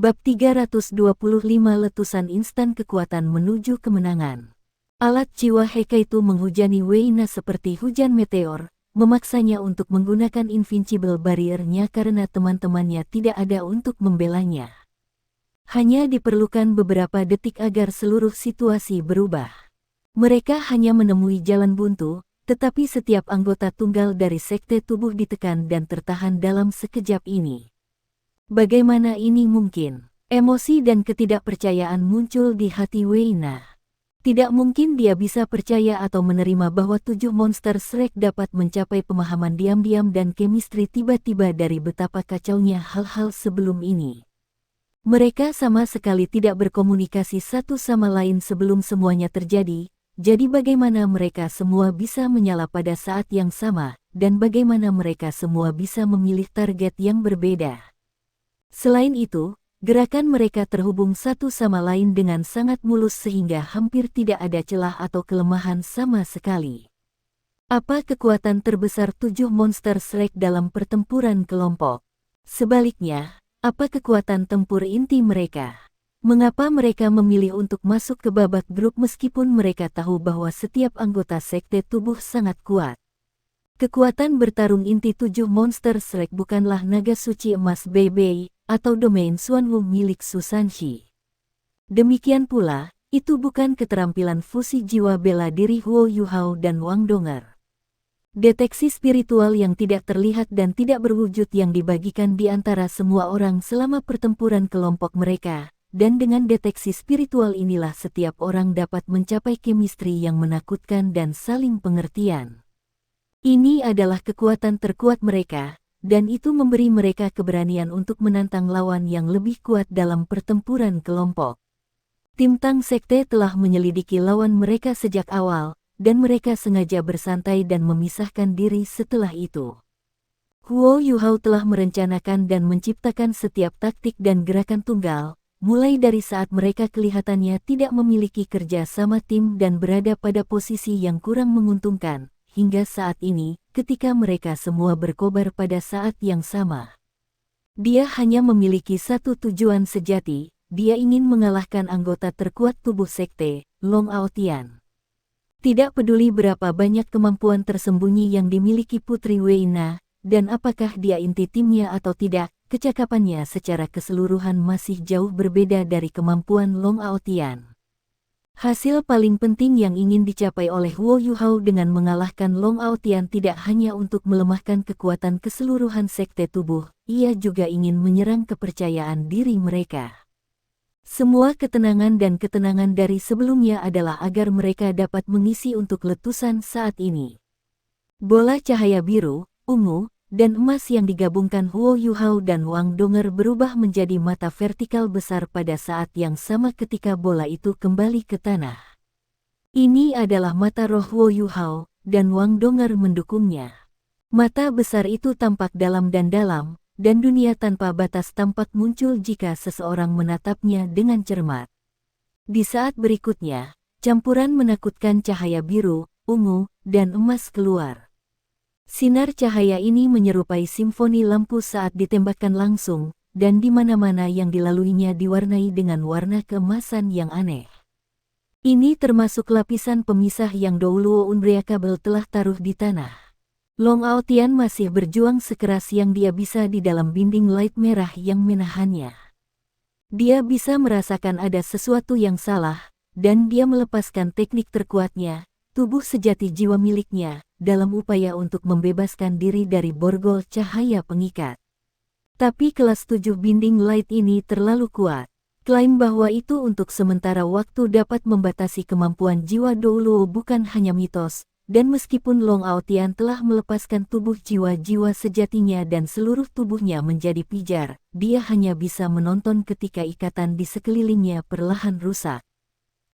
Bab 325 Letusan instan kekuatan menuju kemenangan. Alat jiwa Hekaitu menghujani Weina seperti hujan meteor, memaksanya untuk menggunakan invincible barrier-nya karena teman-temannya tidak ada untuk membelanya. Hanya diperlukan beberapa detik agar seluruh situasi berubah. Mereka hanya menemui jalan buntu, tetapi setiap anggota tunggal dari sekte tubuh ditekan dan tertahan dalam sekejap ini. Bagaimana ini mungkin? Emosi dan ketidakpercayaan muncul di hati Weina. Tidak mungkin dia bisa percaya atau menerima bahwa 7 monster Shrek dapat mencapai pemahaman diam-diam dan chemistry tiba-tiba dari betapa kacaunya hal-hal sebelum ini. Mereka sama sekali tidak berkomunikasi satu sama lain sebelum semuanya terjadi, jadi bagaimana mereka semua bisa menyala pada saat yang sama, dan bagaimana mereka semua bisa memilih target yang berbeda. Selain itu, gerakan mereka terhubung satu sama lain dengan sangat mulus sehingga hampir tidak ada celah atau kelemahan sama sekali. Apa kekuatan terbesar 7 monster Shrek dalam pertempuran kelompok? Sebaliknya, apa kekuatan tempur inti mereka? Mengapa mereka memilih untuk masuk ke babak grup meskipun mereka tahu bahwa setiap anggota sekte tubuh sangat kuat? Kekuatan bertarung inti 7 monster Shrek bukanlah naga suci emas Beibei atau domain Xuanwu milik Susanshi. Demikian pula, itu bukan keterampilan fusi jiwa bela diri Huo Yuhao dan Wang Donger. Deteksi spiritual yang tidak terlihat dan tidak berwujud yang dibagikan di antara semua orang selama pertempuran kelompok mereka, dan dengan deteksi spiritual inilah setiap orang dapat mencapai chemistry yang menakutkan dan saling pengertian. Ini adalah kekuatan terkuat mereka, dan itu memberi mereka keberanian untuk menantang lawan yang lebih kuat dalam pertempuran kelompok. Tim Tang Sekte telah menyelidiki lawan mereka sejak awal, dan mereka sengaja bersantai dan memisahkan diri setelah itu. Huo Yuhao telah merencanakan dan menciptakan setiap taktik dan gerakan tunggal, mulai dari saat mereka kelihatannya tidak memiliki kerja sama tim dan berada pada posisi yang kurang menguntungkan, hingga saat ini, ketika mereka semua berkobar pada saat yang sama. Dia hanya memiliki satu tujuan sejati, dia ingin mengalahkan anggota terkuat tubuh sekte, Long Aotian. Tidak peduli berapa banyak kemampuan tersembunyi yang dimiliki Putri Weina, dan apakah dia inti timnya atau tidak, kecakapannya secara keseluruhan masih jauh berbeda dari kemampuan Long Aotian. Hasil paling penting yang ingin dicapai oleh Huo Yuhao dengan mengalahkan Long Aotian tidak hanya untuk melemahkan kekuatan keseluruhan sekte tubuh, ia juga ingin menyerang kepercayaan diri mereka. Semua ketenangan dan ketenangan dari sebelumnya adalah agar mereka dapat mengisi untuk letusan saat ini. Bola cahaya biru, ungu, dan emas yang digabungkan Huo Yuhao dan Wang Donger berubah menjadi mata vertikal besar pada saat yang sama ketika bola itu kembali ke tanah. Ini adalah mata roh Huo Yuhao, dan Wang Donger mendukungnya. Mata besar itu tampak dalam, dan dunia tanpa batas tampak muncul jika seseorang menatapnya dengan cermat. Di saat berikutnya, campuran menakutkan cahaya biru, ungu, dan emas keluar. Sinar cahaya ini menyerupai simfoni lampu saat ditembakkan langsung, dan di mana-mana yang dilaluinya diwarnai dengan warna keemasan yang aneh. Ini termasuk lapisan pemisah yang Douluo Unbreakable telah taruh di tanah. Long Aotian masih berjuang sekeras yang dia bisa di dalam binding light merah yang menahannya. Dia bisa merasakan ada sesuatu yang salah, dan dia melepaskan teknik terkuatnya, tubuh sejati jiwa miliknya, dalam upaya untuk membebaskan diri dari borgol cahaya pengikat. Tapi kelas 7 binding light ini terlalu kuat. Klaim bahwa itu untuk sementara waktu dapat membatasi kemampuan jiwa Douluo bukan hanya mitos, dan meskipun Long Aotian telah melepaskan tubuh jiwa-jiwa sejatinya dan seluruh tubuhnya menjadi pijar, dia hanya bisa menonton ketika ikatan di sekelilingnya perlahan rusak.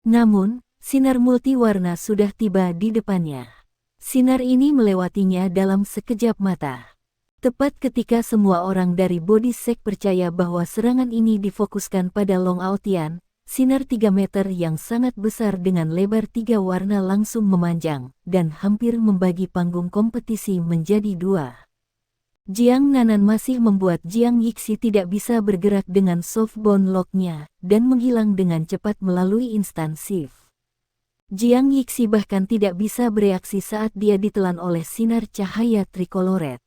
Namun, sinar multiwarna sudah tiba di depannya. Sinar ini melewatinya dalam sekejap mata. Tepat ketika semua orang dari Body Sect percaya bahwa serangan ini difokuskan pada Long Aotian, sinar 3 meter yang sangat besar dengan lebar 3 warna langsung memanjang, dan hampir membagi panggung kompetisi menjadi 2. Jiang Nanan masih membuat Jiang Yixi tidak bisa bergerak dengan softbone lock-nya dan menghilang dengan cepat melalui instant shift. Jiang Yixi bahkan tidak bisa bereaksi saat dia ditelan oleh sinar cahaya trikoloret.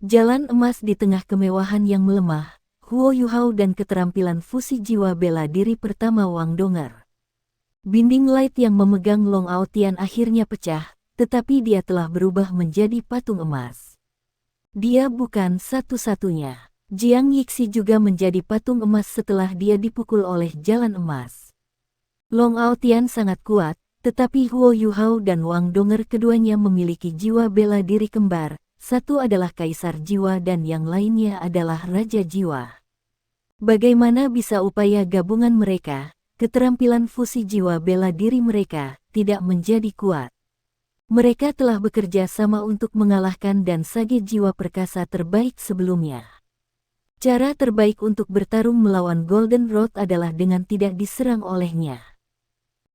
Jalan emas di tengah kemewahan yang melemah, Huo Yuhao dan keterampilan fusi jiwa bela diri pertama Wang Donger. Binding light yang memegang Long Aotian akhirnya pecah, tetapi dia telah berubah menjadi patung emas. Dia bukan satu-satunya. Jiang Yixi juga menjadi patung emas setelah dia dipukul oleh jalan emas. Long Aotian sangat kuat, tetapi Huo Yuhao dan Wang Donger keduanya memiliki jiwa bela diri kembar, satu adalah kaisar jiwa dan yang lainnya adalah raja jiwa. Bagaimana bisa upaya gabungan mereka, keterampilan fusi jiwa bela diri mereka, tidak menjadi kuat? Mereka telah bekerja sama untuk mengalahkan dan sage jiwa perkasa terbaik sebelumnya. Cara terbaik untuk bertarung melawan Golden Road adalah dengan tidak diserang olehnya.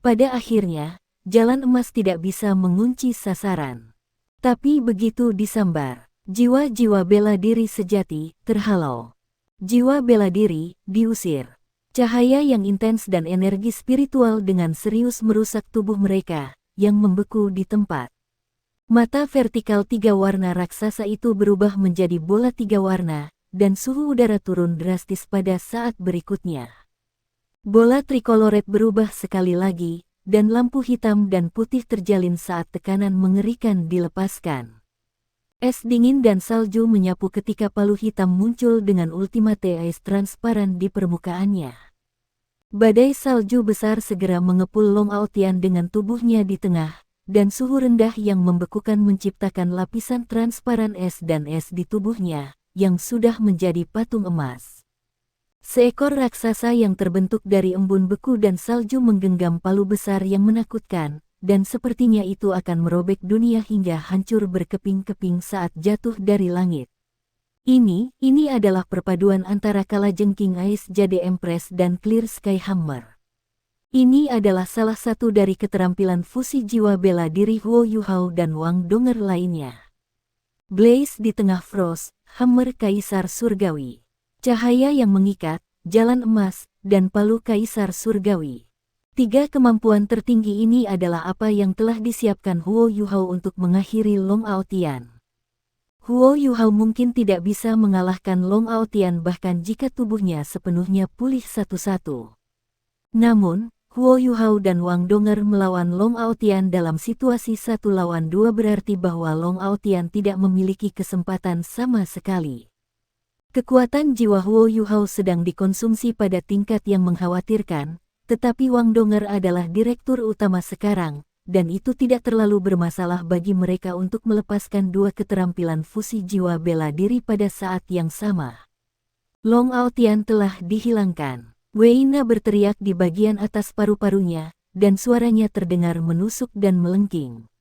Pada akhirnya, jalan emas tidak bisa mengunci sasaran. Tapi begitu disambar, jiwa-jiwa bela diri sejati terhalau. Jiwa bela diri diusir. Cahaya yang intens dan energi spiritual dengan serius merusak tubuh mereka yang membeku di tempat. Mata vertikal 3 warna raksasa itu berubah menjadi bola 3 warna, dan suhu udara turun drastis pada saat berikutnya. Bola trikoloret berubah sekali lagi, dan lampu hitam dan putih terjalin saat tekanan mengerikan dilepaskan. Es dingin dan salju menyapu ketika palu hitam muncul dengan ultimate ice transparan di permukaannya. Badai salju besar segera mengepul Long Aotian dengan tubuhnya di tengah, dan suhu rendah yang membekukan menciptakan lapisan transparan es dan es di tubuhnya, yang sudah menjadi patung emas. Seekor raksasa yang terbentuk dari embun beku dan salju menggenggam palu besar yang menakutkan, dan sepertinya itu akan merobek dunia hingga hancur berkeping-keping saat jatuh dari langit. Ini adalah perpaduan antara kalajengking Ice Jade Empress dan Clear Sky Hammer. Ini adalah salah satu dari keterampilan fusi jiwa bela diri Huo Yuhao dan Wang Donger lainnya. Blaze di tengah Frost, Hammer Kaisar Surgawi. Cahaya yang mengikat, jalan emas, dan palu Kaisar Surgawi. 3 kemampuan tertinggi ini adalah apa yang telah disiapkan Huo Yuhao untuk mengakhiri Long Aotian. Huo Yuhao mungkin tidak bisa mengalahkan Long Aotian bahkan jika tubuhnya sepenuhnya pulih satu-satu. Namun, Huo Yuhao dan Wang Donger melawan Long Aotian dalam situasi 1 lawan 2 berarti bahwa Long Aotian tidak memiliki kesempatan sama sekali. Kekuatan jiwa Huo Yuhao sedang dikonsumsi pada tingkat yang mengkhawatirkan, tetapi Wang Donger adalah direktur utama sekarang, dan itu tidak terlalu bermasalah bagi mereka untuk melepaskan 2 keterampilan fusi jiwa bela diri pada saat yang sama. Long Aotian telah dihilangkan. Wei Na berteriak di bagian atas paru-parunya, dan suaranya terdengar menusuk dan melengking.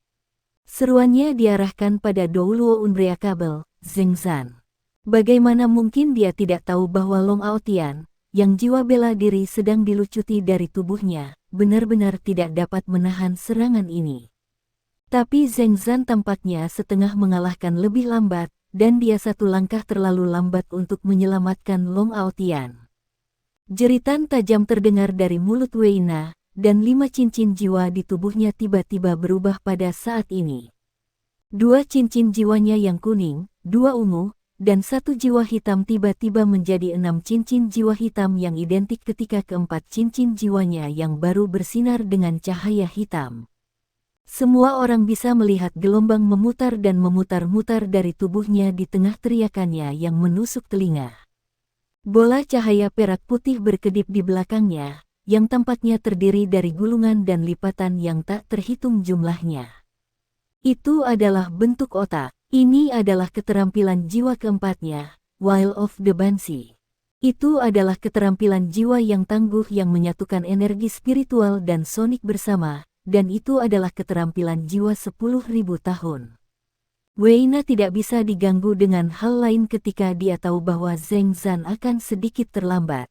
Seruannya diarahkan pada Douluo Unbreakable, Zheng Zan. Bagaimana mungkin dia tidak tahu bahwa Long Aotian, yang jiwa bela diri sedang dilucuti dari tubuhnya, benar-benar tidak dapat menahan serangan ini. Tapi Zheng Zan tampaknya setengah mengalahkan lebih lambat, dan dia 1 langkah terlalu lambat untuk menyelamatkan Long Aotian. Jeritan tajam terdengar dari mulut Wei Na, dan 5 cincin jiwa di tubuhnya tiba-tiba berubah pada saat ini. 2 cincin jiwanya yang kuning, 2 ungu, dan 1 jiwa hitam tiba-tiba menjadi 6 cincin jiwa hitam yang identik ketika keempat cincin jiwanya yang baru bersinar dengan cahaya hitam. Semua orang bisa melihat gelombang memutar dan memutar-mutar dari tubuhnya di tengah teriakannya yang menusuk telinga. Bola cahaya perak putih berkedip di belakangnya, yang tampaknya terdiri dari gulungan dan lipatan yang tak terhitung jumlahnya. Itu adalah bentuk otak. Ini adalah keterampilan jiwa keempatnya, Wild of the Banshee. Itu adalah keterampilan jiwa yang tangguh yang menyatukan energi spiritual dan sonik bersama, dan itu adalah keterampilan jiwa 10.000 tahun. Wei Na tidak bisa diganggu dengan hal lain ketika dia tahu bahwa Zheng Zan akan sedikit terlambat.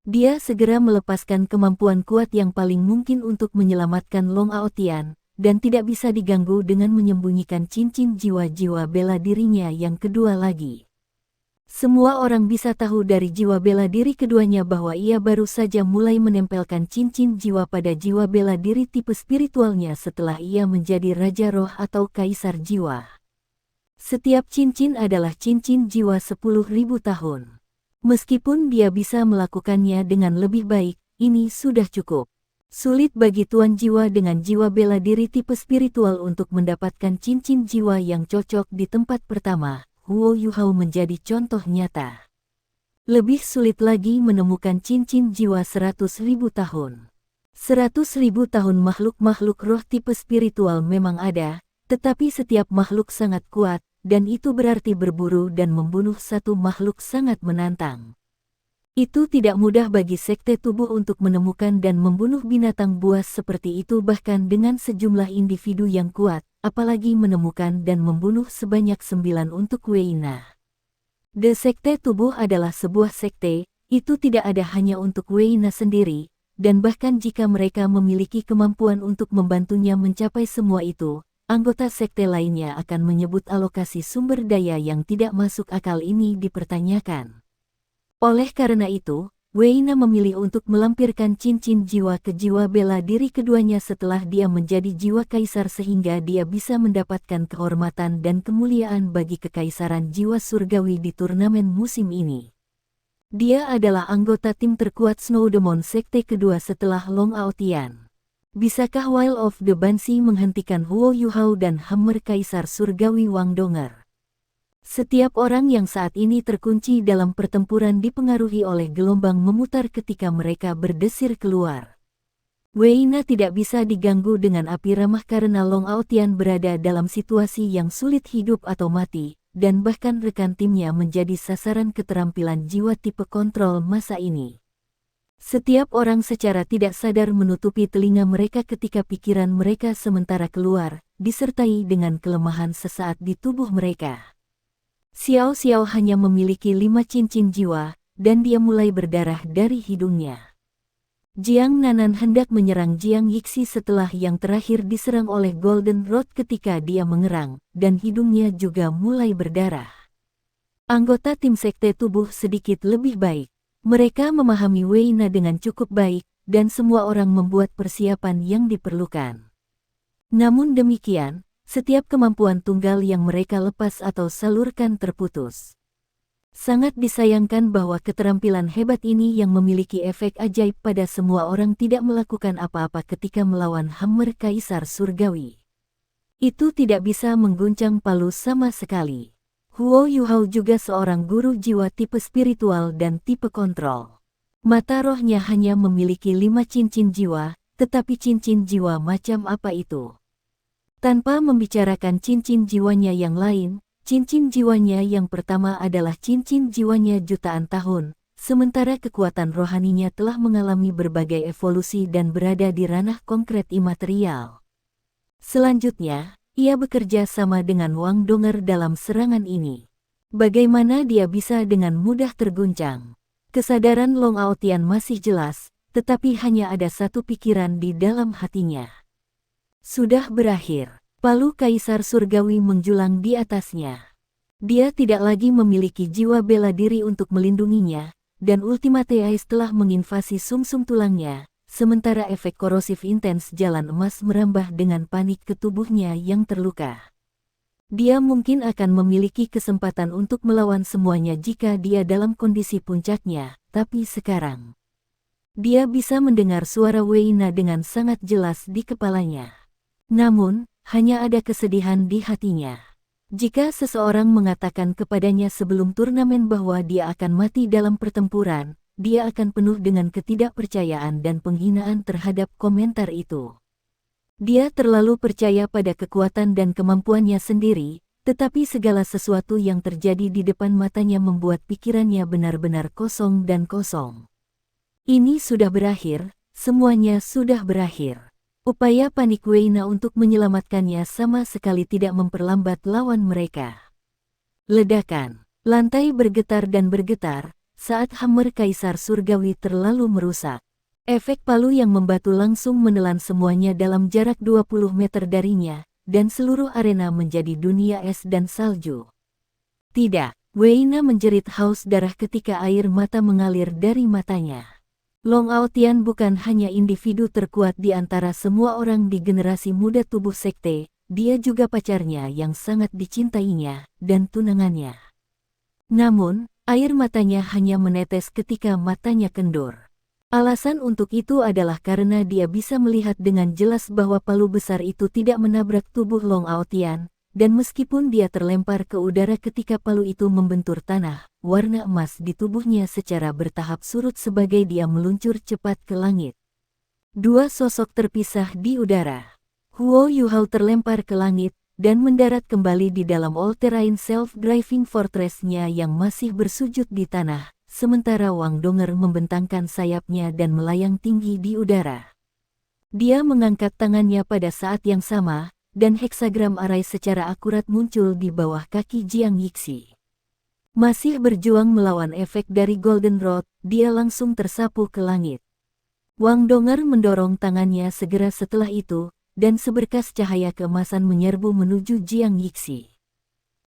Dia segera melepaskan kemampuan kuat yang paling mungkin untuk menyelamatkan Long Aotian, dan tidak bisa diganggu dengan menyembunyikan cincin jiwa-jiwa bela dirinya yang kedua lagi. Semua orang bisa tahu dari jiwa bela diri keduanya bahwa ia baru saja mulai menempelkan cincin jiwa pada jiwa bela diri tipe spiritualnya setelah ia menjadi Raja Roh atau Kaisar Jiwa. Setiap cincin adalah cincin jiwa 10.000 tahun. Meskipun dia bisa melakukannya dengan lebih baik, ini sudah cukup. Sulit bagi Tuan Jiwa dengan jiwa bela diri tipe spiritual untuk mendapatkan cincin jiwa yang cocok di tempat pertama. Huo Yuhao menjadi contoh nyata. Lebih sulit lagi menemukan cincin jiwa 100.000 tahun. 100.000 tahun makhluk-makhluk roh tipe spiritual memang ada, tetapi setiap makhluk sangat kuat, dan itu berarti berburu dan membunuh satu makhluk sangat menantang. Itu tidak mudah bagi sekte tubuh untuk menemukan dan membunuh binatang buas seperti itu bahkan dengan sejumlah individu yang kuat, apalagi menemukan dan membunuh sebanyak 9 untuk Weina. The sekte tubuh adalah sebuah sekte, itu tidak ada hanya untuk Weina sendiri, dan bahkan jika mereka memiliki kemampuan untuk membantunya mencapai semua itu, anggota sekte lainnya akan menyebut alokasi sumber daya yang tidak masuk akal ini dipertanyakan. Oleh karena itu, Weina memilih untuk melampirkan cincin jiwa ke jiwa bela diri keduanya setelah dia menjadi jiwa kaisar sehingga dia bisa mendapatkan kehormatan dan kemuliaan bagi kekaisaran jiwa surgawi di turnamen musim ini. Dia adalah anggota tim terkuat Snowdemon sekte kedua setelah Long Aotian. Bisakah Wild of the Banshee menghentikan Huo Yuhao dan Hammer Kaisar Surgawi Wang Donger? Setiap orang yang saat ini terkunci dalam pertempuran dipengaruhi oleh gelombang memutar ketika mereka berdesir keluar. Weina tidak bisa diganggu dengan api ramah karena Long Aotian berada dalam situasi yang sulit hidup atau mati, dan bahkan rekan timnya menjadi sasaran keterampilan jiwa tipe kontrol masa ini. Setiap orang secara tidak sadar menutupi telinga mereka ketika pikiran mereka sementara keluar, disertai dengan kelemahan sesaat di tubuh mereka. Xiao Xiao hanya memiliki 5 cincin jiwa, dan dia mulai berdarah dari hidungnya. Jiang Nanan hendak menyerang Jiang Yixi setelah yang terakhir diserang oleh Golden Rod ketika dia mengerang, dan hidungnya juga mulai berdarah. Anggota tim sekte tubuh sedikit lebih baik. Mereka memahami Weina dengan cukup baik, dan semua orang membuat persiapan yang diperlukan. Namun demikian, setiap kemampuan tunggal yang mereka lepas atau salurkan terputus. Sangat disayangkan bahwa keterampilan hebat ini yang memiliki efek ajaib pada semua orang tidak melakukan apa-apa ketika melawan Hammer Kaisar Surgawi. Itu tidak bisa mengguncang palu sama sekali. Huo Yuhao juga seorang guru jiwa tipe spiritual dan tipe kontrol. Mata rohnya hanya memiliki 5 cincin jiwa, tetapi cincin jiwa macam apa itu? Tanpa membicarakan cincin jiwanya yang lain, cincin jiwanya yang pertama adalah cincin jiwanya jutaan tahun, sementara kekuatan rohaninya telah mengalami berbagai evolusi dan berada di ranah konkret imaterial. Selanjutnya, ia bekerja sama dengan Wang Donger dalam serangan ini. Bagaimana dia bisa dengan mudah terguncang? Kesadaran Long Aotian masih jelas, tetapi hanya ada satu pikiran di dalam hatinya. Sudah berakhir. Palu Kaisar Surgawi menjulang di atasnya. Dia tidak lagi memiliki jiwa bela diri untuk melindunginya, dan Ultimate Ice telah menginvasi sumsum tulangnya, sementara efek korosif intens jalan emas merambah dengan panik ke tubuhnya yang terluka. Dia mungkin akan memiliki kesempatan untuk melawan semuanya jika dia dalam kondisi puncaknya, tapi sekarang dia bisa mendengar suara Weina dengan sangat jelas di kepalanya. Namun, hanya ada kesedihan di hatinya. Jika seseorang mengatakan kepadanya sebelum turnamen bahwa dia akan mati dalam pertempuran, dia akan penuh dengan ketidakpercayaan dan penghinaan terhadap komentar itu. Dia terlalu percaya pada kekuatan dan kemampuannya sendiri, tetapi segala sesuatu yang terjadi di depan matanya membuat pikirannya benar-benar kosong dan kosong. Ini sudah berakhir, semuanya sudah berakhir. Upaya panik Weina untuk menyelamatkannya sama sekali tidak memperlambat lawan mereka. Ledakan. Lantai bergetar dan bergetar, saat Hammer Kaisar Surgawi terlalu merusak. Efek palu yang membatu langsung menelan semuanya dalam jarak 20 meter darinya, dan seluruh arena menjadi dunia es dan salju. Tidak, Wei Na menjerit haus darah ketika air mata mengalir dari matanya. Long Aotian bukan hanya individu terkuat di antara semua orang di generasi muda tubuh sekte, dia juga pacarnya yang sangat dicintainya, dan tunangannya. Namun, air matanya hanya menetes ketika matanya kendur. Alasan untuk itu adalah karena dia bisa melihat dengan jelas bahwa palu besar itu tidak menabrak tubuh Long Aotian, dan meskipun dia terlempar ke udara ketika palu itu membentur tanah, warna emas di tubuhnya secara bertahap surut sebagai dia meluncur cepat ke langit. Dua sosok terpisah di udara. Huo Yuhao terlempar ke langit, dan mendarat kembali di dalam all-terrain self-driving fortress-nya yang masih bersujud di tanah, sementara Wang Donger membentangkan sayapnya dan melayang tinggi di udara. Dia mengangkat tangannya pada saat yang sama, dan heksagram arai secara akurat muncul di bawah kaki Jiang Yixi. Masih berjuang melawan efek dari Golden Rod, dia langsung tersapu ke langit. Wang Donger mendorong tangannya segera setelah itu, dan seberkas cahaya keemasan menyerbu menuju Jiang Yixi.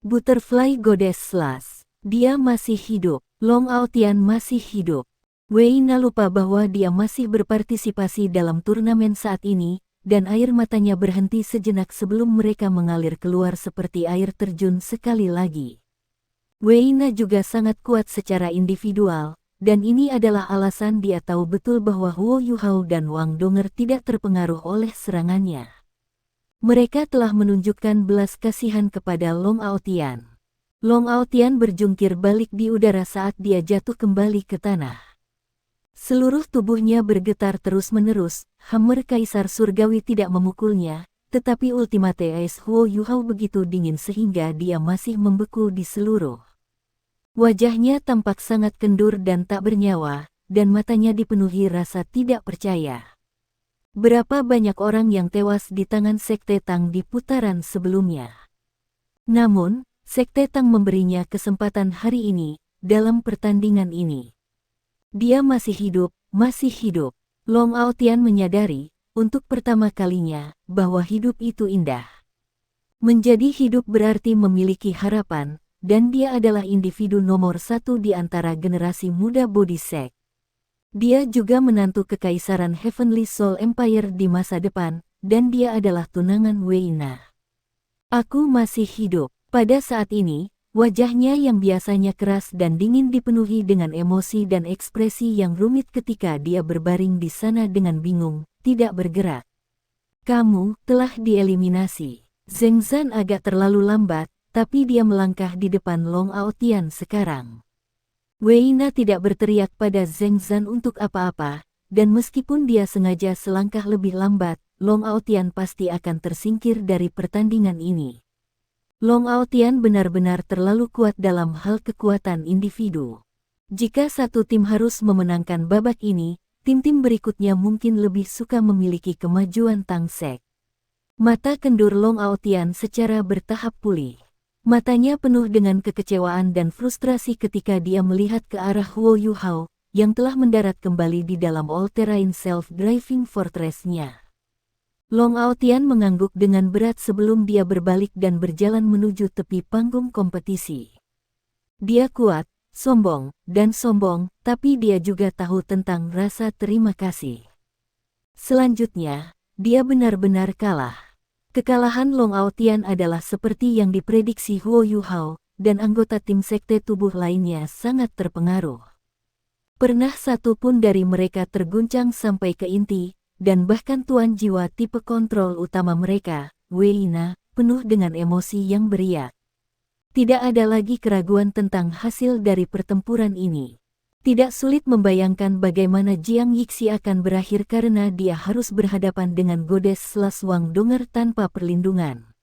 Butterfly Goddess Slash. Dia masih hidup. Long Aotian masih hidup. Wei Na lupa bahwa dia masih berpartisipasi dalam turnamen saat ini, dan air matanya berhenti sejenak sebelum mereka mengalir keluar seperti air terjun sekali lagi. Wei Na juga sangat kuat secara individual, dan ini adalah alasan dia tahu betul bahwa Huo Yuhao dan Wang Donger tidak terpengaruh oleh serangannya. Mereka telah menunjukkan belas kasihan kepada Long Aotian. Long Aotian berjungkir balik di udara saat dia jatuh kembali ke tanah. Seluruh tubuhnya bergetar terus-menerus, hammer Kaisar Surgawi tidak memukulnya, tetapi Ultimate Ace Huo Yuhao begitu dingin sehingga dia masih membeku di seluruh. Wajahnya tampak sangat kendur dan tak bernyawa, dan matanya dipenuhi rasa tidak percaya. Berapa banyak orang yang tewas di tangan Sekte Tang di putaran sebelumnya. Namun, Sekte Tang memberinya kesempatan hari ini, dalam pertandingan ini. Dia masih hidup, masih hidup. Long Aotian menyadari, untuk pertama kalinya, bahwa hidup itu indah. Menjadi hidup berarti memiliki harapan, dan dia adalah individu nomor satu di antara generasi muda Body Sect. Dia juga menantu kekaisaran Heavenly Soul Empire di masa depan, dan dia adalah tunangan Wei Na. Aku masih hidup. Pada saat ini, wajahnya yang biasanya keras dan dingin dipenuhi dengan emosi dan ekspresi yang rumit ketika dia berbaring di sana dengan bingung, tidak bergerak. Kamu telah dieliminasi. Zheng Zan agak terlalu lambat, tapi dia melangkah di depan Long Aotian sekarang. Wei Na tidak berteriak pada Zheng Zan untuk apa-apa, dan meskipun dia sengaja selangkah lebih lambat, Long Aotian pasti akan tersingkir dari pertandingan ini. Long Aotian benar-benar terlalu kuat dalam hal kekuatan individu. Jika satu tim harus memenangkan babak ini, tim-tim berikutnya mungkin lebih suka memiliki kemajuan Tang Sek. Mata kendur Long Aotian secara bertahap pulih. Matanya penuh dengan kekecewaan dan frustrasi ketika dia melihat ke arah Huo Yuhao, yang telah mendarat kembali di dalam all-terrain self-driving fortress-nya. Long Aotian mengangguk dengan berat sebelum dia berbalik dan berjalan menuju tepi panggung kompetisi. Dia kuat, sombong, tapi dia juga tahu tentang rasa terima kasih. Selanjutnya, dia benar-benar kalah. Kekalahan Long Aotian adalah seperti yang diprediksi Huo Yuhao, dan anggota tim sekte tubuh lainnya sangat terpengaruh. Pernah satu pun dari mereka terguncang sampai ke inti, dan bahkan tuan jiwa tipe kontrol utama mereka, Wei Na, penuh dengan emosi yang beriak. Tidak ada lagi keraguan tentang hasil dari pertempuran ini. Tidak sulit membayangkan bagaimana Jiang Yixi akan berakhir karena dia harus berhadapan dengan Goddess Slash Wang Donger tanpa perlindungan.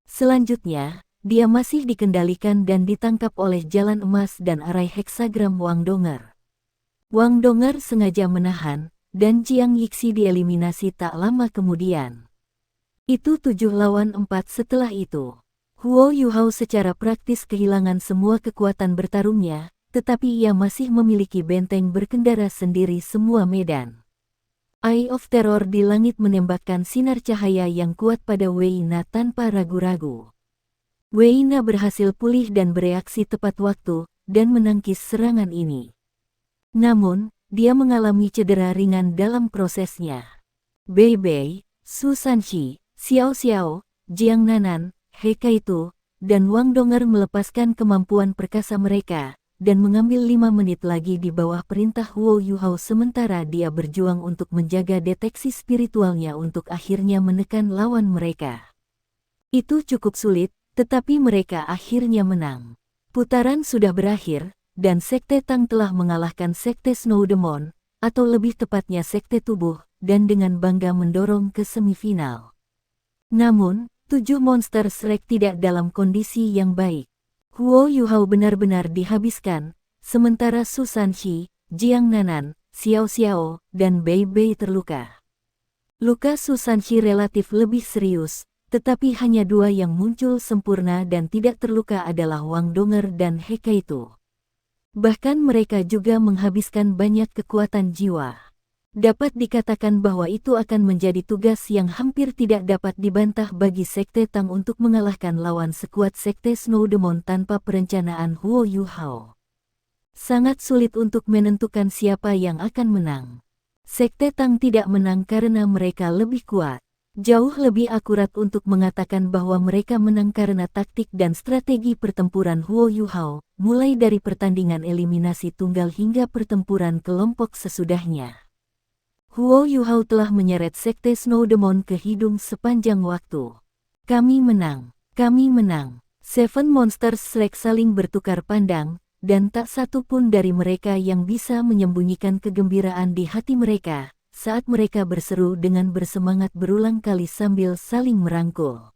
Selanjutnya, dia masih dikendalikan dan ditangkap oleh jalan emas dan arai heksagram Wang Donger. Wang Donger sengaja menahan, dan Jiang Yixi dieliminasi tak lama kemudian. Itu 7 lawan 4 setelah itu. Huo Yuhao secara praktis kehilangan semua kekuatan bertarungnya, tetapi ia masih memiliki benteng berkendara sendiri semua medan. Eye of Terror di langit menembakkan sinar cahaya yang kuat pada Wei Na tanpa ragu-ragu. Wei Na berhasil pulih dan bereaksi tepat waktu, dan menangkis serangan ini. Namun, dia mengalami cedera ringan dalam prosesnya. Bei Bei, Su Sanxi, Xiao Xiao, Jiang Nanan, He Kaitu, dan Wang Dong'er melepaskan kemampuan perkasa mereka, dan mengambil 5 menit lagi di bawah perintah Huo Yuhao sementara dia berjuang untuk menjaga deteksi spiritualnya untuk akhirnya menekan lawan mereka. Itu cukup sulit, tetapi mereka akhirnya menang. Putaran sudah berakhir, dan Sekte Tang telah mengalahkan Sekte Snow Demon, atau lebih tepatnya Sekte Tubuh, dan dengan bangga mendorong ke semifinal. Namun, 7 monster Shrek tidak dalam kondisi yang baik. Huo Yuhao benar-benar dihabiskan, sementara Su Sanxi, Jiang Nanan, Xiao Xiao, dan Bei Bei terluka. Luka Su Sanxi relatif lebih serius, tetapi hanya 2 yang muncul sempurna dan tidak terluka adalah Wang Dong'er dan He Kaitu. Bahkan mereka juga menghabiskan banyak kekuatan jiwa. Dapat dikatakan bahwa itu akan menjadi tugas yang hampir tidak dapat dibantah bagi Sekte Tang untuk mengalahkan lawan sekuat Sekte Snow Demon tanpa perencanaan Huo Yuhao. Sangat sulit untuk menentukan siapa yang akan menang. Sekte Tang tidak menang karena mereka lebih kuat. Jauh lebih akurat untuk mengatakan bahwa mereka menang karena taktik dan strategi pertempuran Huo Yuhao, mulai dari pertandingan eliminasi tunggal hingga pertempuran kelompok sesudahnya. Huo Yuhao telah menyeret Sekte Snow Demon ke hidung sepanjang waktu. Kami menang, kami menang. 7 Monsters Shrek saling bertukar pandang, dan tak satu pun dari mereka yang bisa menyembunyikan kegembiraan di hati mereka, saat mereka berseru dengan bersemangat berulang kali sambil saling merangkul.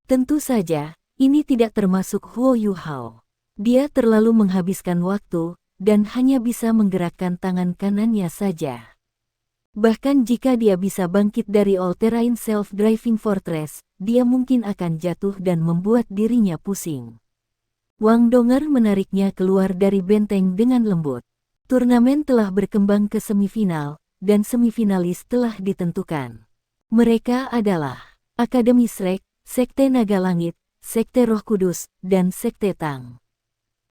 Tentu saja, ini tidak termasuk Huo Yuhao. Dia terlalu menghabiskan waktu, dan hanya bisa menggerakkan tangan kanannya saja. Bahkan jika dia bisa bangkit dari All-Terrain Self-Driving Fortress, dia mungkin akan jatuh dan membuat dirinya pusing. Wang Dong'er menariknya keluar dari benteng dengan lembut. Turnamen telah berkembang ke semifinal, dan semifinalis telah ditentukan. Mereka adalah Akademi Shrek, Sekte Naga Langit, Sekte Roh Kudus, dan Sekte Tang.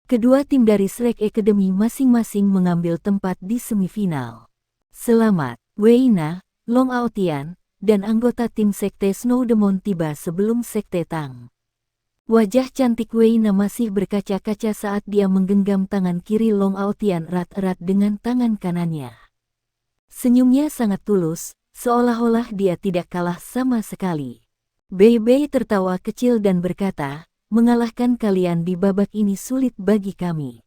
Kedua tim dari Shrek Academy masing-masing mengambil tempat di semifinal. Selamat! Wei Na, Long Aotian, dan anggota tim Sekte Snow Demon tiba sebelum Sekte Tang. Wajah cantik Wei Na masih berkaca-kaca saat dia menggenggam tangan kiri Long Aotian erat-erat dengan tangan kanannya. Senyumnya sangat tulus, seolah-olah dia tidak kalah sama sekali. Bei Bei tertawa kecil dan berkata, mengalahkan kalian di babak ini sulit bagi kami.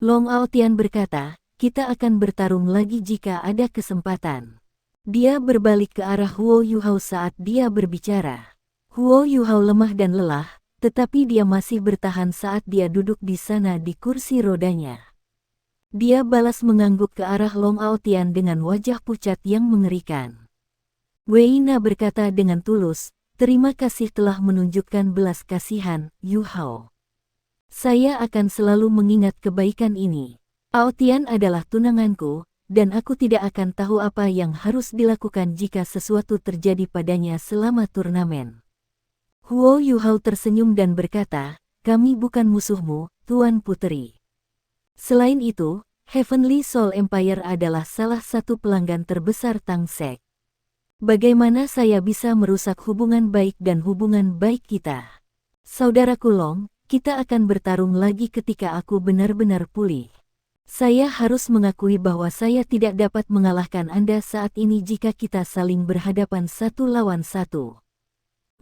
Long Aotian berkata, kita akan bertarung lagi jika ada kesempatan. Dia berbalik ke arah Huo Yuhao saat dia berbicara. Huo Yuhao lemah dan lelah, tetapi dia masih bertahan saat dia duduk di sana di kursi rodanya. Dia balas mengangguk ke arah Long Aotian dengan wajah pucat yang mengerikan. Wei Na berkata dengan tulus, terima kasih telah menunjukkan belas kasihan, Yuhao. Saya akan selalu mengingat kebaikan ini. Aotian adalah tunanganku, dan aku tidak akan tahu apa yang harus dilakukan jika sesuatu terjadi padanya selama turnamen. Huo Yuhao tersenyum dan berkata, kami bukan musuhmu, Tuan Puteri. Selain itu, Heavenly Soul Empire adalah salah satu pelanggan terbesar Tang Sek. Bagaimana saya bisa merusak hubungan baik dan hubungan baik kita? Saudaraku Long, kita akan bertarung lagi ketika aku benar-benar pulih. Saya harus mengakui bahwa saya tidak dapat mengalahkan Anda saat ini jika kita saling berhadapan 1 lawan 1.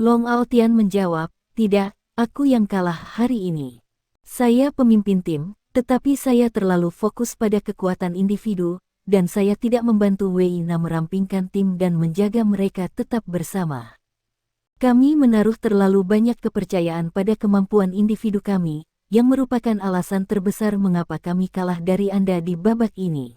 Long Aotian menjawab, tidak, aku yang kalah hari ini. Saya pemimpin tim, tetapi saya terlalu fokus pada kekuatan individu, dan saya tidak membantu Wei Na merampingkan tim dan menjaga mereka tetap bersama. Kami menaruh terlalu banyak kepercayaan pada kemampuan individu kami, yang merupakan alasan terbesar mengapa kami kalah dari Anda di babak ini.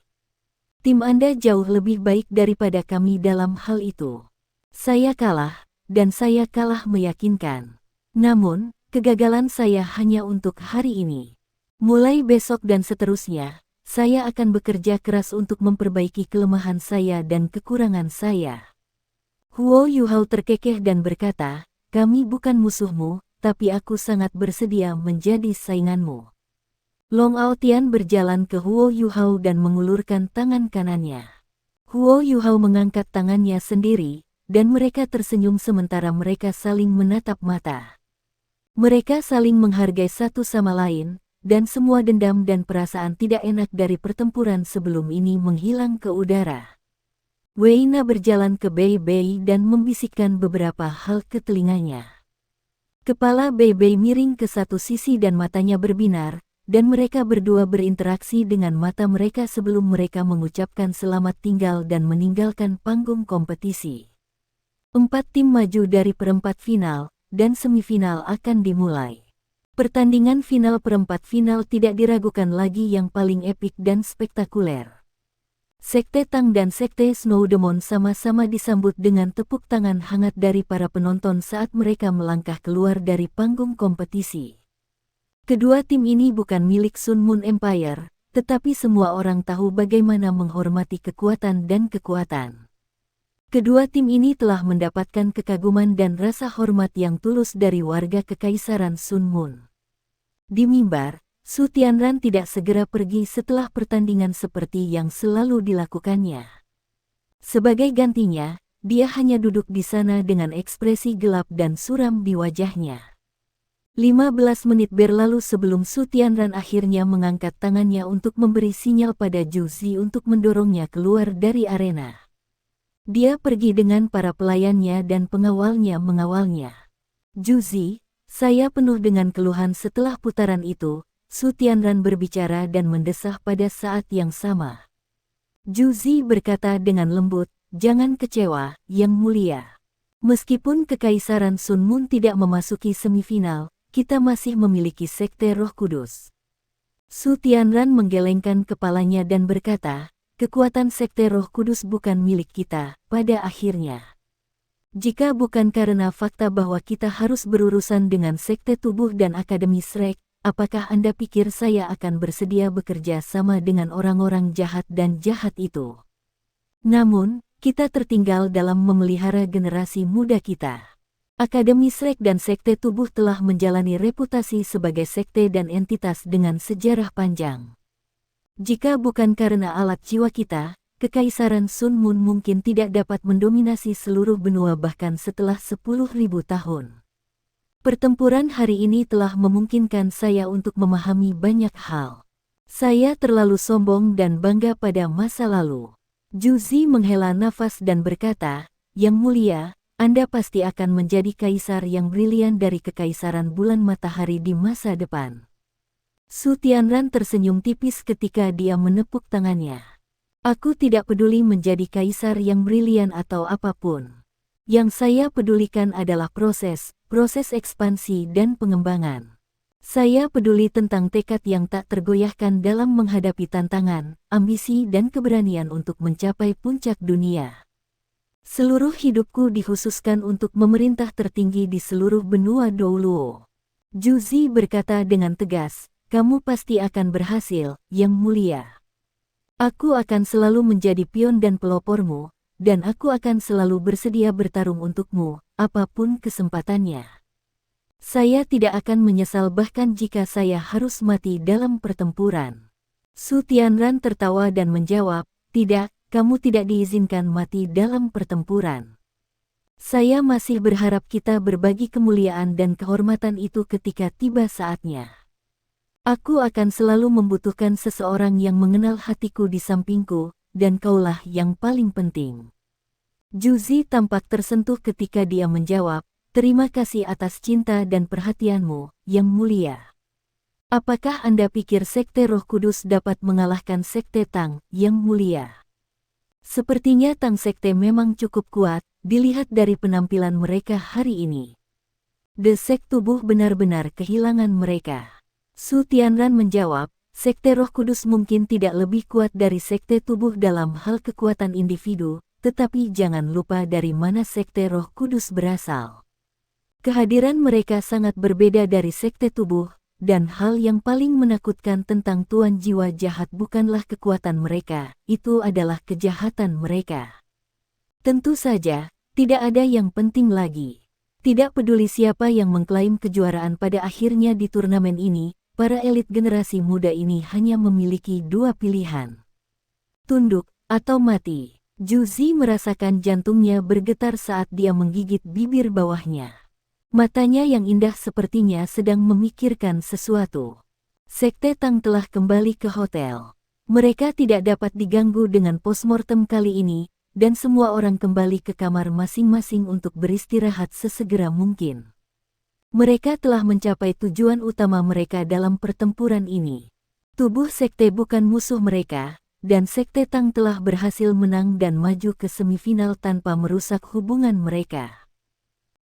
Tim Anda jauh lebih baik daripada kami dalam hal itu. Saya kalah, dan saya kalah meyakinkan. Namun, kegagalan saya hanya untuk hari ini. Mulai besok dan seterusnya, saya akan bekerja keras untuk memperbaiki kelemahan saya dan kekurangan saya. Huo Yuhao terkekeh dan berkata, kami bukan musuhmu, tapi aku sangat bersedia menjadi sainganmu. Long Aotian berjalan ke Huo Yuhao dan mengulurkan tangan kanannya. Huo Yuhao mengangkat tangannya sendiri, dan mereka tersenyum sementara mereka saling menatap mata. Mereka saling menghargai satu sama lain, dan semua dendam dan perasaan tidak enak dari pertempuran sebelum ini menghilang ke udara. Wei Na berjalan ke Bei Bei dan membisikkan beberapa hal ke telinganya. Kepala Bei Bei miring ke satu sisi dan matanya berbinar, dan mereka berdua berinteraksi dengan mata mereka sebelum mereka mengucapkan selamat tinggal dan meninggalkan panggung kompetisi. 4 tim maju dari perempat final, dan semifinal akan dimulai. Pertandingan final perempat final tidak diragukan lagi yang paling epik dan spektakuler. Sekte Tang dan Sekte Snow Demon sama-sama disambut dengan tepuk tangan hangat dari para penonton saat mereka melangkah keluar dari panggung kompetisi. Kedua tim ini bukan milik Sun Moon Empire, tetapi semua orang tahu bagaimana menghormati kekuatan dan kekuatan. Kedua tim ini telah mendapatkan kekaguman dan rasa hormat yang tulus dari warga Kekaisaran Sun Moon. Di mimbar, Su Tianran tidak segera pergi setelah pertandingan seperti yang selalu dilakukannya. Sebagai gantinya, dia hanya duduk di sana dengan ekspresi gelap dan suram di wajahnya. 15 menit berlalu sebelum Su Tianran akhirnya mengangkat tangannya untuk memberi sinyal pada Zhu Zi untuk mendorongnya keluar dari arena. Dia pergi dengan para pelayannya dan pengawalnya mengawalnya. Zhu Zi, saya penuh dengan keluhan setelah putaran itu, Su Tianran berbicara dan mendesah pada saat yang sama. Zhu Zi berkata dengan lembut, jangan kecewa, Yang Mulia. Meskipun Kekaisaran Sun Moon tidak memasuki semifinal, kita masih memiliki Sekte Roh Kudus. Su Tianran menggelengkan kepalanya dan berkata, kekuatan Sekte Roh Kudus bukan milik kita, pada akhirnya. Jika bukan karena fakta bahwa kita harus berurusan dengan Sekte Tubuh dan Akademi Shrek, apakah Anda pikir saya akan bersedia bekerja sama dengan orang-orang jahat dan jahat itu? Namun, kita tertinggal dalam memelihara generasi muda kita. Akademi Shrek dan Sekte Tubuh telah menjalani reputasi sebagai sekte dan entitas dengan sejarah panjang. Jika bukan karena alat jiwa kita, Kekaisaran Sun Moon mungkin tidak dapat mendominasi seluruh benua bahkan setelah 10.000 tahun. Pertempuran hari ini telah memungkinkan saya untuk memahami banyak hal. Saya terlalu sombong dan bangga pada masa lalu. Zhu Zi menghela nafas dan berkata, Yang Mulia, Anda pasti akan menjadi kaisar yang brilian dari Kekaisaran Bulan Matahari di masa depan. Su Tianran tersenyum tipis ketika dia menepuk tangannya. Aku tidak peduli menjadi kaisar yang brilian atau apapun. Yang saya pedulikan adalah proses ekspansi dan pengembangan. Saya peduli tentang tekad yang tak tergoyahkan dalam menghadapi tantangan, ambisi dan keberanian untuk mencapai puncak dunia. Seluruh hidupku dikhususkan untuk memerintah tertinggi di seluruh benua Douluo. Zhu Zi berkata dengan tegas, kamu pasti akan berhasil, Yang Mulia. Aku akan selalu menjadi pion dan pelopormu, dan aku akan selalu bersedia bertarung untukmu, apapun kesempatannya. Saya tidak akan menyesal bahkan jika saya harus mati dalam pertempuran. Su Tianran tertawa dan menjawab, tidak, kamu tidak diizinkan mati dalam pertempuran. Saya masih berharap kita berbagi kemuliaan dan kehormatan itu ketika tiba saatnya. Aku akan selalu membutuhkan seseorang yang mengenal hatiku di sampingku, dan kaulah yang paling penting. Zhu Zi tampak tersentuh ketika dia menjawab, terima kasih atas cinta dan perhatianmu, Yang Mulia. Apakah Anda pikir Sekte Roh Kudus dapat mengalahkan Sekte Tang, Yang Mulia? Sepertinya Tang Sekte memang cukup kuat, dilihat dari penampilan mereka hari ini. The Sek Tubuh benar-benar kehilangan mereka. Su Tianran menjawab, Sekte Roh Kudus mungkin tidak lebih kuat dari Sekte Tubuh dalam hal kekuatan individu, tetapi jangan lupa dari mana Sekte Roh Kudus berasal. Kehadiran mereka sangat berbeda dari Sekte Tubuh, dan hal yang paling menakutkan tentang Tuan Jiwa Jahat bukanlah kekuatan mereka, itu adalah kejahatan mereka. Tentu saja, tidak ada yang penting lagi. Tidak peduli siapa yang mengklaim kejuaraan pada akhirnya di turnamen ini, para elit generasi muda ini hanya memiliki dua pilihan. Tunduk, atau mati. Zhu Zi merasakan jantungnya bergetar saat dia menggigit bibir bawahnya. Matanya yang indah sepertinya sedang memikirkan sesuatu. Sekte Tang telah kembali ke hotel. Mereka tidak dapat diganggu dengan postmortem kali ini, dan semua orang kembali ke kamar masing-masing untuk beristirahat sesegera mungkin. Mereka telah mencapai tujuan utama mereka dalam pertempuran ini. Tubuh sekte bukan musuh mereka, dan Sekte Tang telah berhasil menang dan maju ke semifinal tanpa merusak hubungan mereka.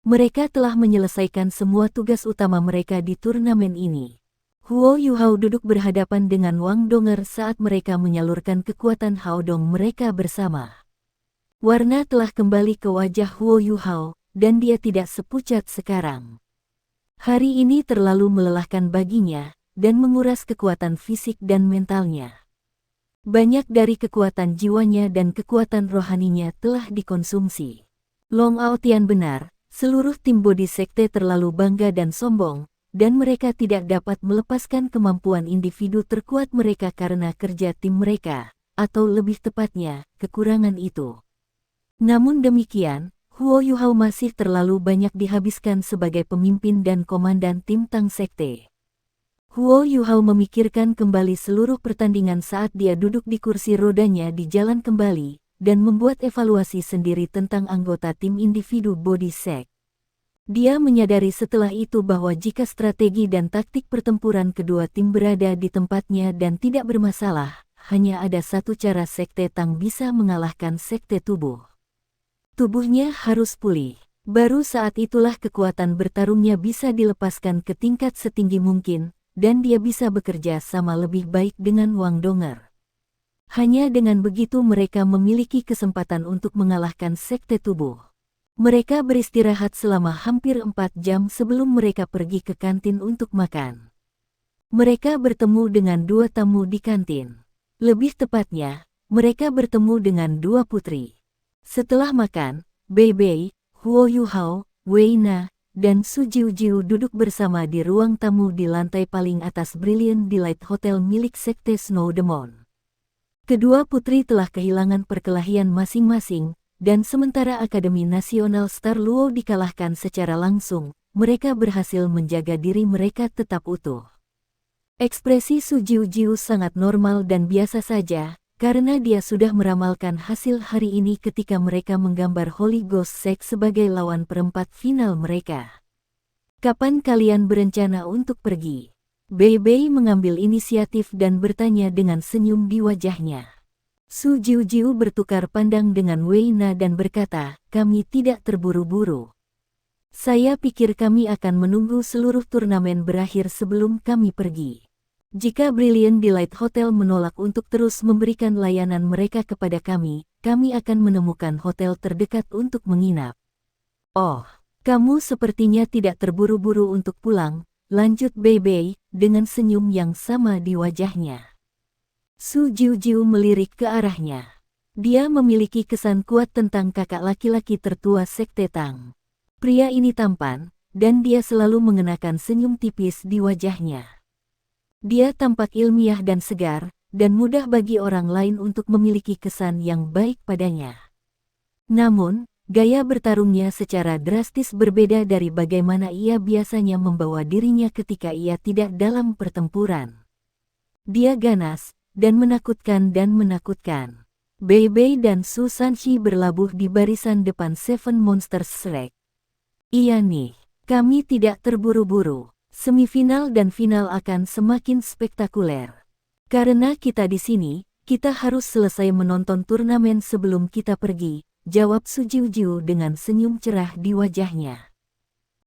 Mereka telah menyelesaikan semua tugas utama mereka di turnamen ini. Huo Yuhao duduk berhadapan dengan Wang Donger saat mereka menyalurkan kekuatan Haodong mereka bersama. Warna telah kembali ke wajah Huo Yuhao, dan dia tidak sepucat sekarang. Hari ini terlalu melelahkan baginya, dan menguras kekuatan fisik dan mentalnya. Banyak dari kekuatan jiwanya dan kekuatan rohaninya telah dikonsumsi. Long Aotian benar, seluruh tim bodi sekte terlalu bangga dan sombong, dan mereka tidak dapat melepaskan kemampuan individu terkuat mereka karena kerja tim mereka, atau lebih tepatnya, kekurangan itu. Namun demikian, Huo Yuhao masih terlalu banyak dihabiskan sebagai pemimpin dan komandan tim Tang Sekte. Huo Yuhao memikirkan kembali seluruh pertandingan saat dia duduk di kursi rodanya di jalan kembali, dan membuat evaluasi sendiri tentang anggota tim individu body sek. Dia menyadari setelah itu bahwa jika strategi dan taktik pertempuran kedua tim berada di tempatnya dan tidak bermasalah, hanya ada satu cara Sekte Tang bisa mengalahkan Sekte Tubuh. Tubuhnya harus pulih. Baru saat itulah kekuatan bertarungnya bisa dilepaskan ke tingkat setinggi mungkin, dan dia bisa bekerja sama lebih baik dengan Wang Donger. Hanya dengan begitu mereka memiliki kesempatan untuk mengalahkan Sekte Tubuh. Mereka beristirahat selama hampir 4 jam sebelum mereka pergi ke kantin untuk makan. Mereka bertemu dengan dua tamu di kantin. Lebih tepatnya, mereka bertemu dengan dua putri. Setelah makan, Bei Bei, Huo Yuhao, Wei Na, dan Su Jiujiu duduk bersama di ruang tamu di lantai paling atas Brilliant Delight Hotel milik Sekte Snow Demon. Kedua putri telah kehilangan perkelahian masing-masing, dan sementara Akademi Nasional Star Luo dikalahkan secara langsung, mereka berhasil menjaga diri mereka tetap utuh. Ekspresi Su Jiujiu sangat normal dan biasa saja, karena dia sudah meramalkan hasil hari ini ketika mereka menggambar Holy Ghost Sect sebagai lawan perempat final mereka. Kapan kalian berencana untuk pergi? Bei Bei mengambil inisiatif dan bertanya dengan senyum di wajahnya. Su Jiujiu bertukar pandang dengan Wei Na dan berkata, kami tidak terburu-buru. Saya pikir kami akan menunggu seluruh turnamen berakhir sebelum kami pergi. Jika Brilliant Delight Hotel menolak untuk terus memberikan layanan mereka kepada kami akan menemukan hotel terdekat untuk menginap. Oh, kamu sepertinya tidak terburu-buru untuk pulang, lanjut Bei Bei, dengan senyum yang sama di wajahnya. Su Jiujiu melirik ke arahnya. Dia memiliki kesan kuat tentang kakak laki-laki tertua Sekte Tang. Pria ini tampan, dan dia selalu mengenakan senyum tipis di wajahnya. Dia tampak ilmiah dan segar, dan mudah bagi orang lain untuk memiliki kesan yang baik padanya. Namun, gaya bertarungnya secara drastis berbeda dari bagaimana ia biasanya membawa dirinya ketika ia tidak dalam pertempuran. Dia ganas, dan menakutkan. Bei Bei dan Su Sanxi berlabuh di barisan depan Seven Monsters Shrek. Iya nih, kami tidak terburu-buru. Semifinal dan final akan semakin spektakuler. Karena kita di sini, kita harus selesai menonton turnamen sebelum kita pergi, jawab Su Jiujiu dengan senyum cerah di wajahnya.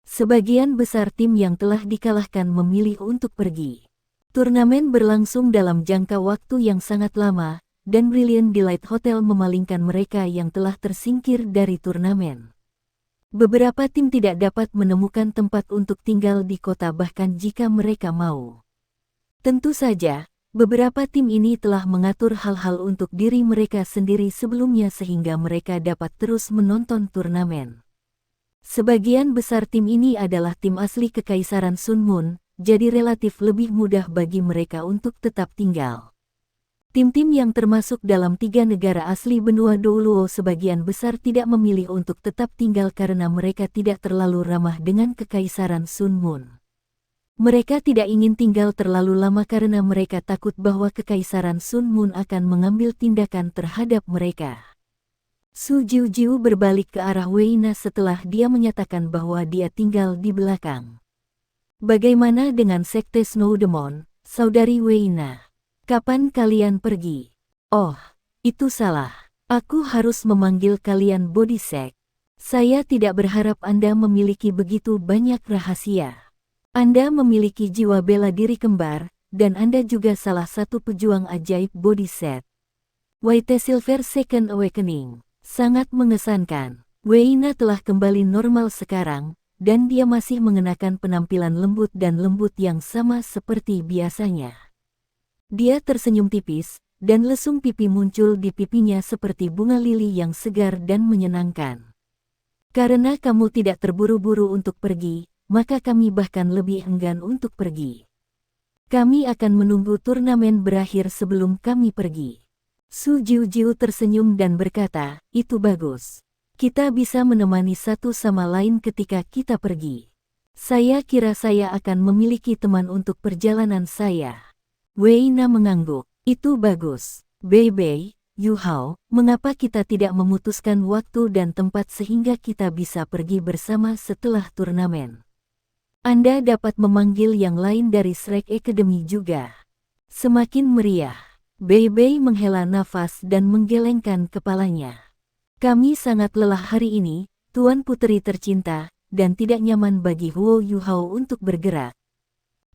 Sebagian besar tim yang telah dikalahkan memilih untuk pergi. Turnamen berlangsung dalam jangka waktu yang sangat lama, dan Brilliant Delight Hotel memalingkan mereka yang telah tersingkir dari turnamen. Beberapa tim tidak dapat menemukan tempat untuk tinggal di kota bahkan jika mereka mau. Tentu saja, beberapa tim ini telah mengatur hal-hal untuk diri mereka sendiri sebelumnya sehingga mereka dapat terus menonton turnamen. Sebagian besar tim ini adalah tim asli Kekaisaran Sun Moon, jadi relatif lebih mudah bagi mereka untuk tetap tinggal. Tim-tim yang termasuk dalam 3 negara asli benua Douluo sebagian besar tidak memilih untuk tetap tinggal karena mereka tidak terlalu ramah dengan Kekaisaran Sun Moon. Mereka tidak ingin tinggal terlalu lama karena mereka takut bahwa Kekaisaran Sun Moon akan mengambil tindakan terhadap mereka. Su Jiujiu berbalik ke arah Wei Na setelah dia menyatakan bahwa dia tinggal di belakang. Bagaimana dengan Sekte Snow Demon, Saudari Wei Na? Kapan kalian pergi? Oh, itu salah. Aku harus memanggil kalian Body Sect. Saya tidak berharap Anda memiliki begitu banyak rahasia. Anda memiliki jiwa bela diri kembar, dan Anda juga salah satu pejuang ajaib Body Set. White Silver Second Awakening. Sangat mengesankan. Wei Na telah kembali normal sekarang, dan dia masih mengenakan penampilan lembut dan lembut yang sama seperti biasanya. Dia tersenyum tipis, dan lesung pipi muncul di pipinya seperti bunga lili yang segar dan menyenangkan. Karena kamu tidak terburu-buru untuk pergi, maka kami bahkan lebih enggan untuk pergi. Kami akan menunggu turnamen berakhir sebelum kami pergi. Su Jiujiu tersenyum dan berkata, itu bagus. Kita bisa menemani satu sama lain ketika kita pergi. Saya kira saya akan memiliki teman untuk perjalanan saya. Wei Na mengangguk, itu bagus. Bei Bei, Yu Hao, mengapa kita tidak memutuskan waktu dan tempat sehingga kita bisa pergi bersama setelah turnamen? Anda dapat memanggil yang lain dari Shrek Academy juga. Semakin meriah. Bei Bei menghela nafas dan menggelengkan kepalanya. Kami sangat lelah hari ini, Tuan Puteri tercinta, dan tidak nyaman bagi Huo Yu Hao untuk bergerak.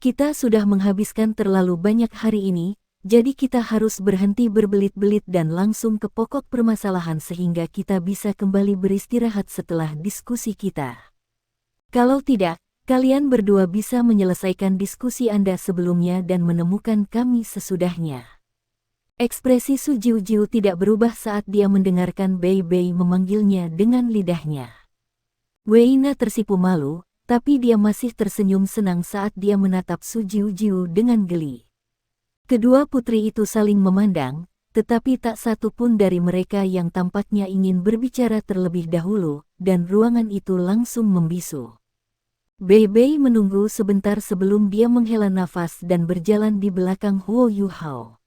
Kita sudah menghabiskan terlalu banyak hari ini, jadi kita harus berhenti berbelit-belit dan langsung ke pokok permasalahan sehingga kita bisa kembali beristirahat setelah diskusi kita. Kalau tidak, kalian berdua bisa menyelesaikan diskusi Anda sebelumnya dan menemukan kami sesudahnya. Ekspresi Su Jiujiu tidak berubah saat dia mendengarkan Bei Bei memanggilnya dengan lidahnya. Wei Na tersipu malu, tapi dia masih tersenyum senang saat dia menatap Su Jiujiu dengan geli. Kedua putri itu saling memandang, tetapi tak satu pun dari mereka yang tampaknya ingin berbicara terlebih dahulu, dan ruangan itu langsung membisu. Bei Bei menunggu sebentar sebelum dia menghela nafas dan berjalan di belakang Huo Yu Hao.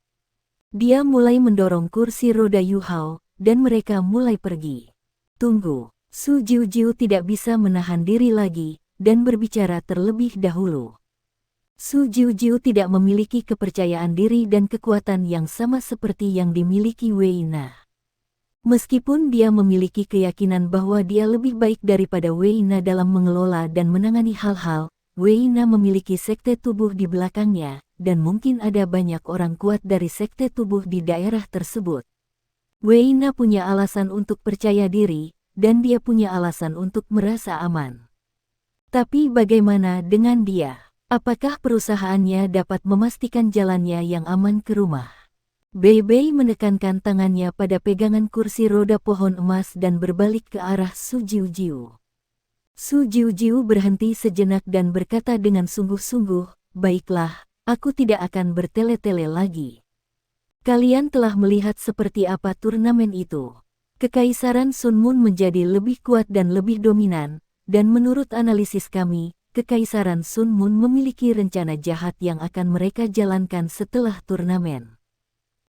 Dia mulai mendorong kursi roda Yu Hao, dan mereka mulai pergi. Tunggu, Su Jiujiu tidak bisa menahan diri lagi, dan berbicara terlebih dahulu. Su Jiujiu tidak memiliki kepercayaan diri dan kekuatan yang sama seperti yang dimiliki Wei Na. Meskipun dia memiliki keyakinan bahwa dia lebih baik daripada Wei Na dalam mengelola dan menangani hal-hal, Wei Na memiliki sekte tubuh di belakangnya, dan mungkin ada banyak orang kuat dari sekte tubuh di daerah tersebut. Wei Na punya alasan untuk percaya diri, dan dia punya alasan untuk merasa aman. Tapi bagaimana dengan dia? Apakah perusahaannya dapat memastikan jalannya yang aman ke rumah? Bei Bei menekankan tangannya pada pegangan kursi roda pohon emas dan berbalik ke arah Su Jiujiu. Su Jiujiu berhenti sejenak dan berkata dengan sungguh-sungguh, baiklah, aku tidak akan bertele-tele lagi. Kalian telah melihat seperti apa turnamen itu. Kekaisaran Sun Moon menjadi lebih kuat dan lebih dominan, dan menurut analisis kami, Kekaisaran Sun Moon memiliki rencana jahat yang akan mereka jalankan setelah turnamen.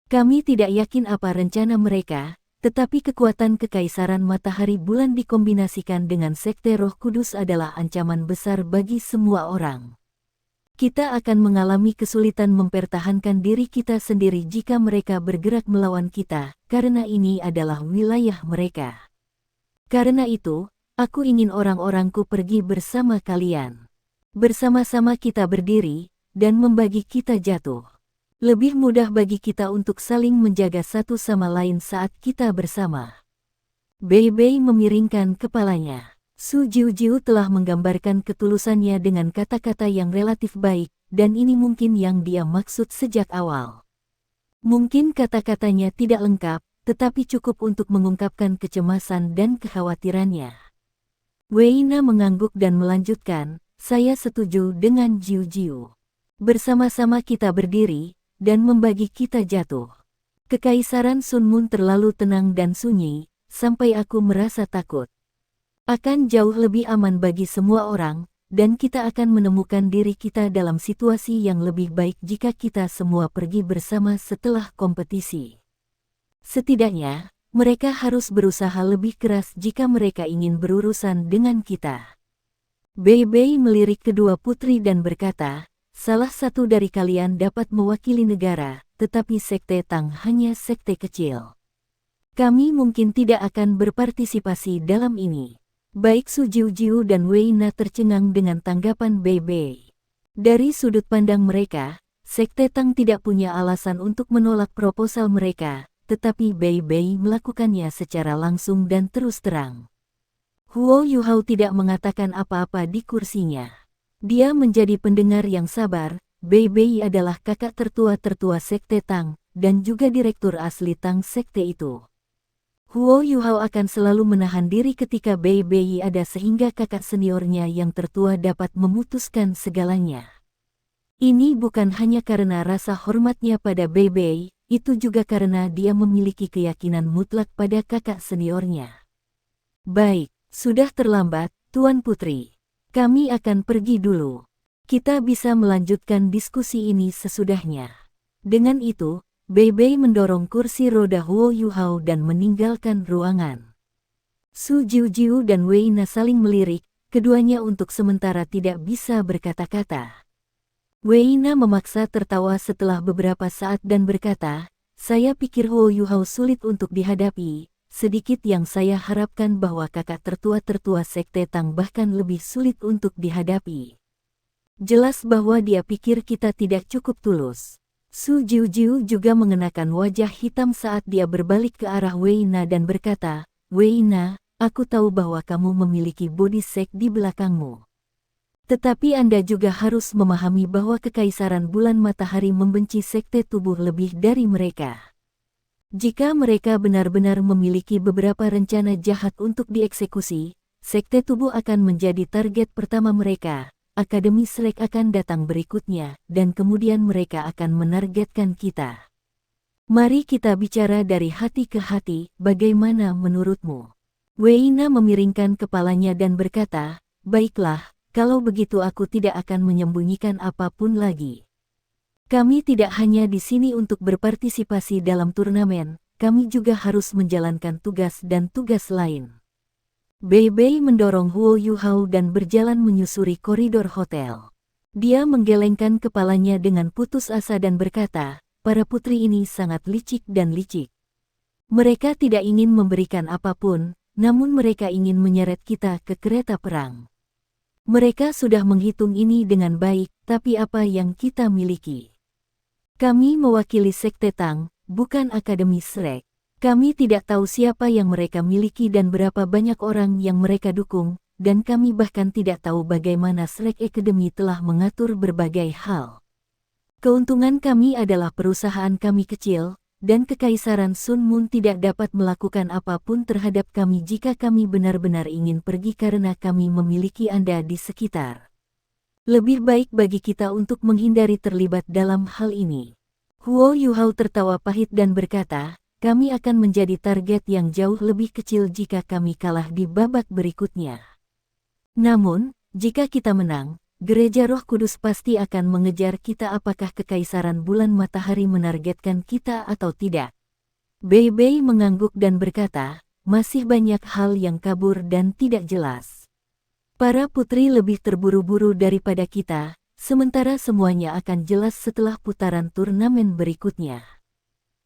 Kami tidak yakin apa rencana mereka, tetapi kekuatan Kekaisaran Matahari Bulan dikombinasikan dengan Sekte Roh Kudus adalah ancaman besar bagi semua orang. Kita akan mengalami kesulitan mempertahankan diri kita sendiri jika mereka bergerak melawan kita, karena ini adalah wilayah mereka. Karena itu, aku ingin orang-orangku pergi bersama kalian. Bersama-sama kita berdiri, dan membagi kita jatuh. Lebih mudah bagi kita untuk saling menjaga satu sama lain saat kita bersama. Bei Bei memiringkan kepalanya. Su Jiujiu telah menggambarkan ketulusannya dengan kata-kata yang relatif baik, dan ini mungkin yang dia maksud sejak awal. Mungkin kata-katanya tidak lengkap, tetapi cukup untuk mengungkapkan kecemasan dan kekhawatirannya. Wei Na mengangguk dan melanjutkan, saya setuju dengan Jiujiu. Bersama-sama kita berdiri, dan membagi kita jatuh. Kekaisaran Sun Moon terlalu tenang dan sunyi, sampai aku merasa takut. Akan jauh lebih aman bagi semua orang, dan kita akan menemukan diri kita dalam situasi yang lebih baik jika kita semua pergi bersama setelah kompetisi. Setidaknya, mereka harus berusaha lebih keras jika mereka ingin berurusan dengan kita. Bei Bei melirik kedua putri dan berkata, salah satu dari kalian dapat mewakili negara, tetapi Sekte Tang hanya sekte kecil. Kami mungkin tidak akan berpartisipasi dalam ini. Baik Su Jiujiu dan Wei Na tercengang dengan tanggapan Bei Bei. Dari sudut pandang mereka, Sekte Tang tidak punya alasan untuk menolak proposal mereka, tetapi Bei Bei melakukannya secara langsung dan terus terang. Huo Yuhao tidak mengatakan apa-apa di kursinya. Dia menjadi pendengar yang sabar. Bei Bei adalah kakak tertua Sekte Tang, dan juga direktur asli Tang Sekte itu. Huo Yuhao akan selalu menahan diri ketika Bei Bei ada sehingga kakak seniornya yang tertua dapat memutuskan segalanya. Ini bukan hanya karena rasa hormatnya pada Bei Bei, itu juga karena dia memiliki keyakinan mutlak pada kakak seniornya. Baik, sudah terlambat, Tuan Putri. Kami akan pergi dulu. Kita bisa melanjutkan diskusi ini sesudahnya. Dengan itu, Bei Bei mendorong kursi roda Huo Yuhao dan meninggalkan ruangan. Su Jiujiu dan Wei Na saling melirik, keduanya untuk sementara tidak bisa berkata-kata. Wei Na memaksa tertawa setelah beberapa saat dan berkata, saya pikir Huo Yuhao sulit untuk dihadapi, sedikit yang saya harapkan bahwa kakak tertua Sekte Tang bahkan lebih sulit untuk dihadapi. Jelas bahwa dia pikir kita tidak cukup tulus. Su Jiujiu juga mengenakan wajah hitam saat dia berbalik ke arah Wei Na dan berkata, Wei Na, aku tahu bahwa kamu memiliki body sect di belakangmu. Tetapi Anda juga harus memahami bahwa Kekaisaran Bulan Matahari membenci sekte tubuh lebih dari mereka. Jika mereka benar-benar memiliki beberapa rencana jahat untuk dieksekusi, sekte tubuh akan menjadi target pertama mereka. Akademi Shrek akan datang berikutnya, dan kemudian mereka akan menargetkan kita. Mari kita bicara dari hati ke hati, bagaimana menurutmu? Wei Na memiringkan kepalanya dan berkata, baiklah, kalau begitu aku tidak akan menyembunyikan apapun lagi. Kami tidak hanya di sini untuk berpartisipasi dalam turnamen, kami juga harus menjalankan tugas dan tugas lain. Bei Bei mendorong Huo Yuhao dan berjalan menyusuri koridor hotel. Dia menggelengkan kepalanya dengan putus asa dan berkata, para putri ini sangat licik dan licik. Mereka tidak ingin memberikan apapun, namun mereka ingin menyeret kita ke kereta perang. Mereka sudah menghitung ini dengan baik, tapi apa yang kita miliki? Kami mewakili Sekte Tang, bukan Akademi Shrek. Kami tidak tahu siapa yang mereka miliki dan berapa banyak orang yang mereka dukung, dan kami bahkan tidak tahu bagaimana Shrek Academy telah mengatur berbagai hal. Keuntungan kami adalah perusahaan kami kecil, dan Kekaisaran Sun Moon tidak dapat melakukan apapun terhadap kami jika kami benar-benar ingin pergi karena kami memiliki Anda di sekitar. Lebih baik bagi kita untuk menghindari terlibat dalam hal ini. Huo Yuhao tertawa pahit dan berkata, kami akan menjadi target yang jauh lebih kecil jika kami kalah di babak berikutnya. Namun, jika kita menang, Gereja Roh Kudus pasti akan mengejar kita apakah Kekaisaran Bulan Matahari menargetkan kita atau tidak. Bei Bei mengangguk dan berkata, masih banyak hal yang kabur dan tidak jelas. Para putri lebih terburu-buru daripada kita, sementara semuanya akan jelas setelah putaran turnamen berikutnya.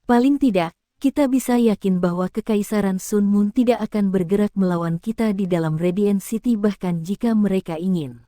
Paling tidak, kita bisa yakin bahwa Kekaisaran Sun Moon tidak akan bergerak melawan kita di dalam Radiant City bahkan jika mereka ingin.